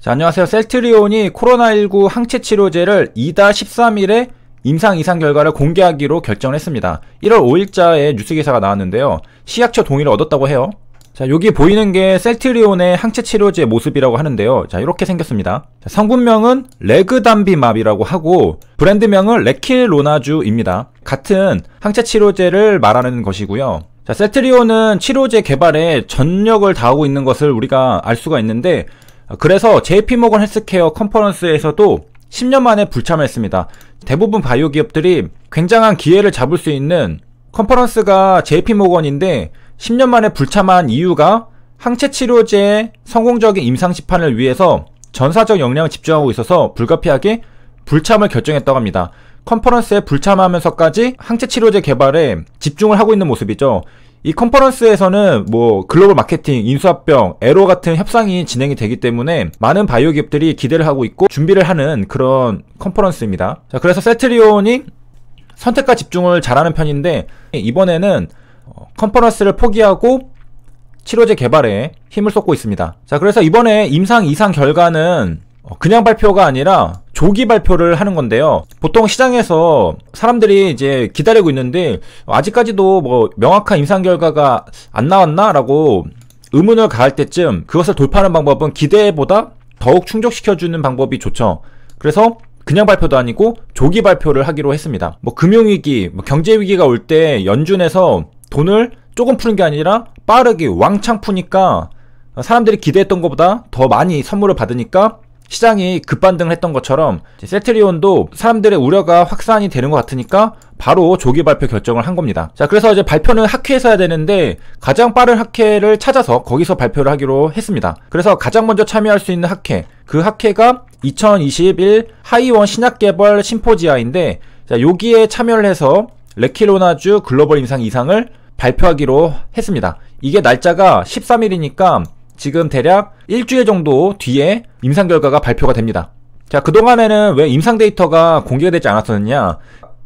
자, 안녕하세요. 셀트리온이 코로나19 항체 치료제를 이달 13일에 임상 이상 결과를 공개하기로 결정했습니다. 1월 5일자에 뉴스 기사가 나왔는데요. 식약처 동의를 얻었다고 해요. 자, 여기 보이는 게 셀트리온의 항체 치료제 모습이라고 하는데요. 자, 이렇게 생겼습니다. 자, 성분명은 레그담비맙이라고 하고 브랜드명은 레킬로나주입니다. 같은 항체 치료제를 말하는 것이고요. 자, 셀트리온은 치료제 개발에 전력을 다하고 있는 것을 우리가 알 수가 있는데, 그래서 JP모건 헬스케어 컨퍼런스에서도 10년 만에 불참했습니다. 대부분 바이오 기업들이 굉장한 기회를 잡을 수 있는 컨퍼런스가 JP모건인데 10년 만에 불참한 이유가 항체 치료제의 성공적인 임상 시판을 위해서 전사적 역량을 집중하고 있어서 불가피하게 불참을 결정했다고 합니다. 컨퍼런스에 불참하면서까지 항체 치료제 개발에 집중을 하고 있는 모습이죠. 이 컨퍼런스에서는 글로벌 마케팅, 인수합병, 에로 같은 협상이 진행이 되기 때문에 많은 바이오 기업들이 기대를 하고 있고 준비를 하는 그런 컨퍼런스입니다. 자, 그래서 셀트리온이 선택과 집중을 잘하는 편인데 이번에는 컨퍼런스를 포기하고 치료제 개발에 힘을 쏟고 있습니다. 자, 그래서 이번에 임상 이상 결과는 그냥 발표가 아니라 조기 발표를 하는 건데요. 보통 시장에서 사람들이 이제 기다리고 있는데 아직까지도 명확한 임상 결과가 안 나왔나? 라고 의문을 가할 때쯤 그것을 돌파하는 방법은 기대보다 더욱 충족시켜주는 방법이 좋죠. 그래서 그냥 발표도 아니고 조기 발표를 하기로 했습니다. 금융위기, 경제위기가 올 때 연준에서 돈을 조금 푸는 게 아니라 빠르게 왕창 푸니까 사람들이 기대했던 것보다 더 많이 선물을 받으니까 시장이 급반등을 했던 것처럼 셀트리온도 사람들의 우려가 확산이 되는 것 같으니까 바로 조기 발표 결정을 한 겁니다. 자, 그래서 이제 발표는 학회에서 해야 되는데 가장 빠른 학회를 찾아서 거기서 발표를 하기로 했습니다. 그래서 가장 먼저 참여할 수 있는 학회, 그 학회가 2021 하이원 신약개발 심포지아인데, 자, 여기에 참여를 해서 레킬로나주 글로벌 임상 이상을 발표하기로 했습니다. 이게 날짜가 13일이니까 지금 대략 일주일 정도 뒤에 임상 결과가 발표가 됩니다. 자, 그동안에는 왜 임상 데이터가 공개되지 않았었느냐?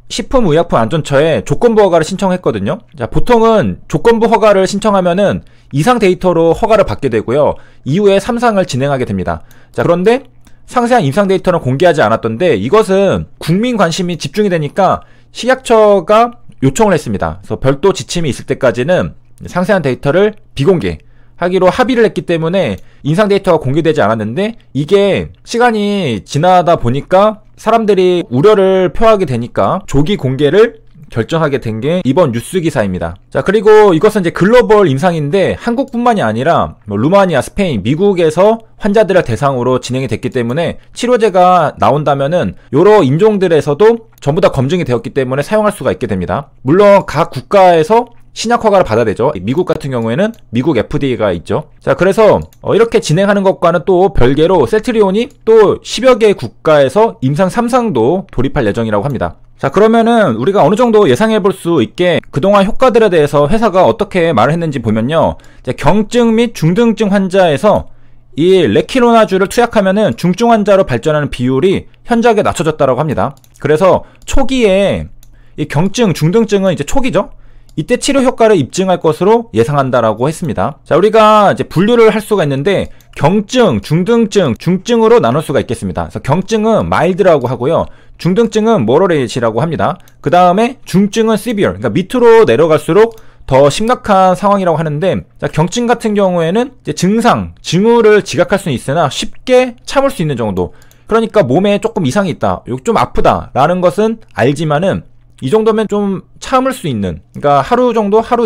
식품의약품안전처에 조건부 허가를 신청했거든요. 자, 보통은 조건부 허가를 신청하면은 이상 데이터로 허가를 받게 되고요. 이후에 3상을 진행하게 됩니다. 자, 그런데 상세한 임상 데이터는 공개하지 않았던데 이것은 국민 관심이 집중이 되니까 식약처가 요청을 했습니다. 그래서 별도 지침이 있을 때까지는 상세한 데이터를 비공개 하기로 합의를 했기 때문에 임상 데이터가 공개되지 않았는데, 이게 시간이 지나다 보니까 사람들이 우려를 표하게 되니까 조기 공개를 결정하게 된 게 이번 뉴스 기사입니다. 자, 그리고 이것은 이제 글로벌 임상인데 한국뿐만이 아니라 루마니아, 스페인, 미국에서 환자들을 대상으로 진행이 됐기 때문에 치료제가 나온다면은 여러 인종들에서도 전부 다 검증이 되었기 때문에 사용할 수가 있게 됩니다. 물론 각 국가에서 신약 허가를 받아야 되죠. 미국 같은 경우에는 미국 FDA가 있죠. 자, 그래서 이렇게 진행하는 것과는 또 별개로 셀트리온이 또 10여 개 국가에서 임상 3상도 돌입할 예정이라고 합니다. 자, 그러면은 우리가 어느 정도 예상해 볼 수 있게 그동안 효과들에 대해서 회사가 어떻게 말을 했는지 보면요. 이제 경증 및 중등증 환자에서 이 레킬로나주를 투약하면은 중증 환자로 발전하는 비율이 현저하게 낮춰졌다고 합니다. 그래서 초기에 이 경증, 중등증은 이제 초기죠. 이때 치료 효과를 입증할 것으로 예상한다라고 했습니다. 자, 우리가 이제 분류를 할 수가 있는데 경증, 중등증, 중증으로 나눌 수가 있겠습니다. 그래서 경증은 마일드라고 하고요. 중등증은 모더레이트라고 합니다. 그 다음에 중증은 시비어, 그러니까 밑으로 내려갈수록 더 심각한 상황이라고 하는데, 자, 경증 같은 경우에는 이제 징후를 지각할 수는 있으나 쉽게 참을 수 있는 정도. 그러니까 몸에 조금 이상이 있다, 좀 아프다라는 것은 알지만은 이 정도면 좀 참을 수 있는, 그러니까 하루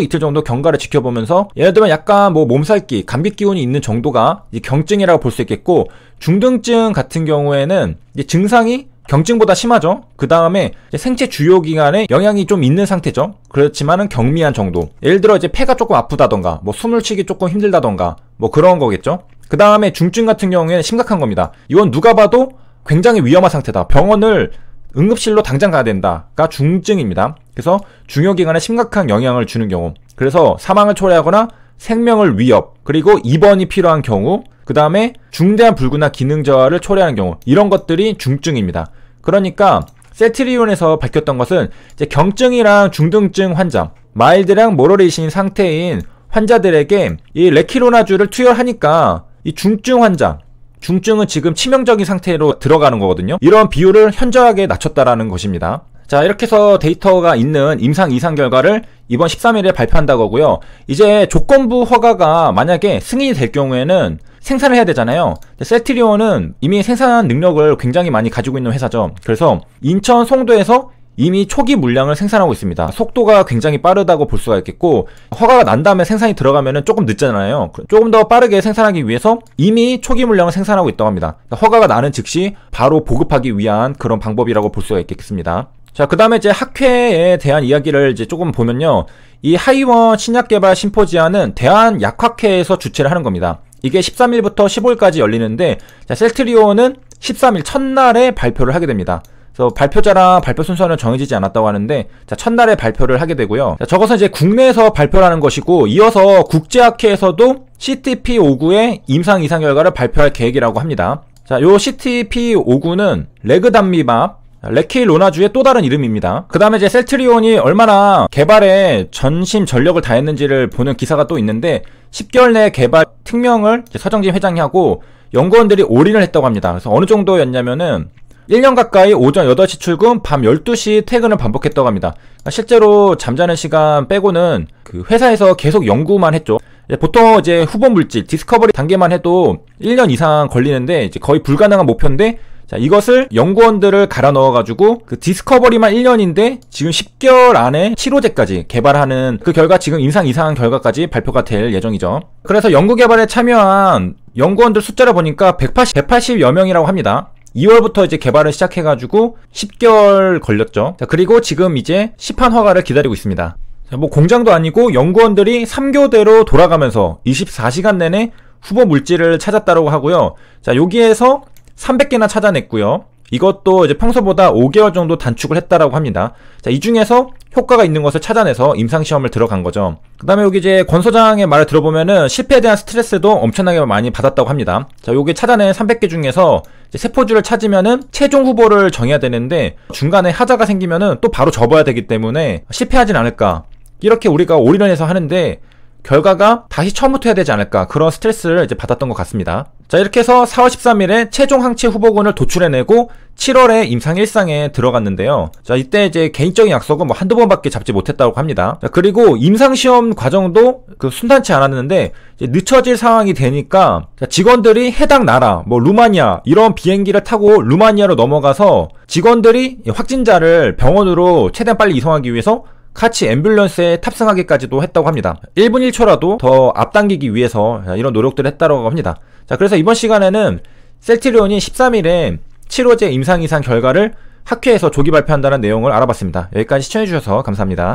이틀 정도 경과를 지켜보면서 예를 들면 약간 몸살기, 감기 기운이 있는 정도가 이제 경증이라고 볼 수 있겠고, 중등증 같은 경우에는 이제 증상이 경증보다 심하죠. 그 다음에 생체 주요 기관에 영향이 좀 있는 상태죠. 그렇지만은 경미한 정도. 예를 들어 이제 폐가 조금 아프다던가, 숨을 쉬기 조금 힘들다던가, 그런 거겠죠. 그 다음에 중증 같은 경우에는 심각한 겁니다. 이건 누가 봐도 굉장히 위험한 상태다. 병원을 응급실로 당장 가야 된다가 중증입니다. 그래서 중요기관에 심각한 영향을 주는 경우, 그래서 사망을 초래하거나 생명을 위협, 그리고 입원이 필요한 경우, 그 다음에 중대한 불구나 기능 저하를 초래하는 경우, 이런 것들이 중증입니다. 그러니까 셀트리온에서 밝혔던 것은 이제 경증이랑 중등증 환자, 마일드랑 모더레이트인 상태인 환자들에게 이 레킬로나주를 투여하니까 이 중증 환자, 중증은 지금 치명적인 상태로 들어가는 거거든요. 이런 비율을 현저하게 낮췄다라는 것입니다. 자, 이렇게 해서 데이터가 있는 임상 이상 결과를 이번 13일에 발표한다고 하고요. 이제 조건부 허가가 만약에 승인이 될 경우에는 생산을 해야 되잖아요. 셀트리온은 이미 생산 능력을 굉장히 많이 가지고 있는 회사죠. 그래서 인천 송도에서 이미 초기 물량을 생산하고 있습니다. 속도가 굉장히 빠르다고 볼 수가 있겠고, 허가가 난 다음에 생산이 들어가면은 조금 늦잖아요. 조금 더 빠르게 생산하기 위해서 이미 초기 물량을 생산하고 있다고 합니다. 허가가 나는 즉시 바로 보급하기 위한 그런 방법이라고 볼 수가 있겠습니다. 자, 그 다음에 이제 학회에 대한 이야기를 이제 조금 보면요. 이 하이원 신약개발 심포지아는 대한약학회에서 주최를 하는 겁니다. 이게 13일부터 15일까지 열리는데, 자, 셀트리온은 13일 첫날에 발표를 하게 됩니다. 그래서 발표자랑 발표 순서는 정해지지 않았다고 하는데, 자, 첫날에 발표를 하게 되고요. 자, 저것은 이제 국내에서 발표를 하는 것이고, 이어서 국제학회에서도 CTP59의 임상 이상 결과를 발표할 계획이라고 합니다. 자, 요 CTP59는 레그담미밥, 레케이로나주의 또 다른 이름입니다. 그 다음에 이제 셀트리온이 얼마나 개발에 전심 전력을 다했는지를 보는 기사가 또 있는데, 10개월 내 개발 특명을 서정진 회장이 하고 연구원들이 올인을 했다고 합니다. 그래서 어느 정도였냐면은 1년 가까이 오전 8시 출근, 밤 12시 퇴근을 반복했다고 합니다. 그러니까 실제로 잠자는 시간 빼고는 그 회사에서 계속 연구만 했죠. 보통 이제 후보 물질, 디스커버리 단계만 해도 1년 이상 걸리는데 이제 거의 불가능한 목표인데, 자, 이것을 연구원들을 갈아 넣어가지고 그 디스커버리만 1년인데 지금 10개월 안에 치료제까지 개발하는 그 결과 지금 임상 이상 결과까지 발표가 될 예정이죠. 그래서 연구개발에 참여한 연구원들 숫자를 보니까 180여 명이라고 합니다. 2월부터 이제 개발을 시작해가지고 10개월 걸렸죠. 자, 그리고 지금 이제 시판 허가를 기다리고 있습니다. 자, 뭐 공장도 아니고 연구원들이 3교대로 돌아가면서 24시간 내내 후보 물질을 찾았다고 하고요. 자, 여기에서 300개나 찾아냈고요. 이것도 이제 평소보다 5개월 정도 단축을 했다라고 합니다. 자, 이 중에서 효과가 있는 것을 찾아내서 임상시험을 들어간 거죠. 그 다음에 여기 이제 권 소장의 말을 들어보면은 실패에 대한 스트레스도 엄청나게 많이 받았다고 합니다. 자, 요게 찾아낸 300개 중에서 이제 세포주를 찾으면은 최종 후보를 정해야 되는데 중간에 하자가 생기면은 또 바로 접어야 되기 때문에 실패하진 않을까. 이렇게 우리가 올인을 해서 하는데 결과가 다시 처음부터 해야 되지 않을까, 그런 스트레스를 이제 받았던 것 같습니다. 자, 이렇게 해서 4월 13일에 최종 항체 후보군을 도출해내고 7월에 임상 1상에 들어갔는데요. 자, 이때 이제 개인적인 약속은 뭐 한두 번밖에 잡지 못했다고 합니다. 자, 그리고 임상시험 과정도 그 순탄치 않았는데 이제 늦춰질 상황이 되니까, 자, 직원들이 해당 나라, 뭐 루마니아 이런 비행기를 타고 루마니아로 넘어가서 직원들이 확진자를 병원으로 최대한 빨리 이송하기 위해서 같이 앰뷸런스에 탑승하기까지도 했다고 합니다. 1분 1초라도 더 앞당기기 위해서 이런 노력들을 했다고 합니다. 자, 그래서 이번 시간에는 셀트리온이 13일에 치료제 임상 이상 결과를 학회에서 조기 발표한다는 내용을 알아봤습니다. 여기까지 시청해주셔서 감사합니다.